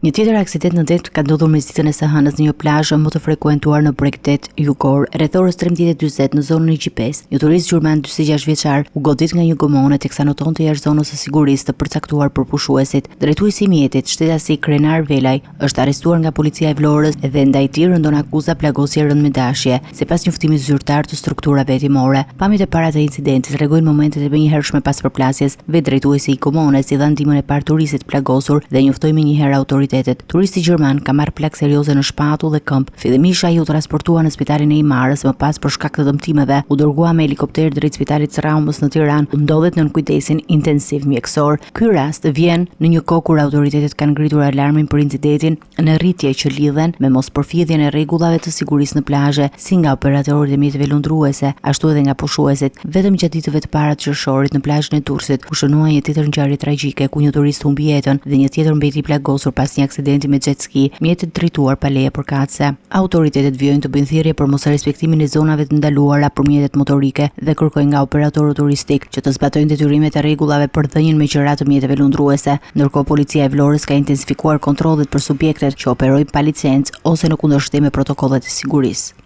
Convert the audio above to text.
Një tjetër aksident në det ka ndodhur mes ditën e së hënës në një plazh më të frekuentuar në Bregdet jugor, rreth orës 13:40 në zonën e G5. Një turist gjerman 46 vjeçar u godit nga një gomone teksa notonte jashtë zonës së sigurisë të përcaktuar për pushuesit. Drejtuesi i mjetit, shtetasi Krenar Velaj, është arrestuar nga policia e Vlorës dhe ndaj tij rëndon akuza plagosje rënd me dashje, sipas njoftimit zyrtar të strukturave hetimore. Pamjet e para të incidentit tregojnë momentet e menjëhershme pas përplasjes. Vetë drejtuesi i komones i dha ndihmën e parë turistit plagosur dhe njoftoi menjëherë autoritetet. Turisti gjerman ka marrë plak serioze në shpatull dhe këmbë. Fillimisht ai u transportua në spitalin e Imarës, më pas për shkak të dëmtimeve u dërgua me helikopter drejt spitalit Traumës në Tiranë, ku ndodhet nën kujdesin intensiv mjekësor. Ky rast vjen në një kohë kur autoritetet kanë ngritur alarmin për incidentin në rritje që lidhen me mospërfilljen e rregullave të sigurisë në plazhe, si nga operatorët e mjeteve lundruese, ashtu edhe nga pushuesit. Vetëm gjatë ditëve të para të qershorit në plazhin e Durrësit u shënua një tjetër ngjarje tragjike ku një turist humbi jetën dhe një tjetër mbeti plagosur pas një aksidenti me jet ski, mjetet drejtuar pa leje përkatëse. Autoritetet vijojnë të bëjnë thirrje për mosrespektimin e zonave të ndaluara për mjetet motorike dhe kërkojnë nga operatorët turistik që të zbatojnë detyrimet e rregullave për dhënien me qira të mjeteve lundruese. Ndërkohë policia e Vlorës ka intensifikuar kontrollet për subjektet që operojnë pa licencë ose në kundërshtim me protokollet e sigurisë.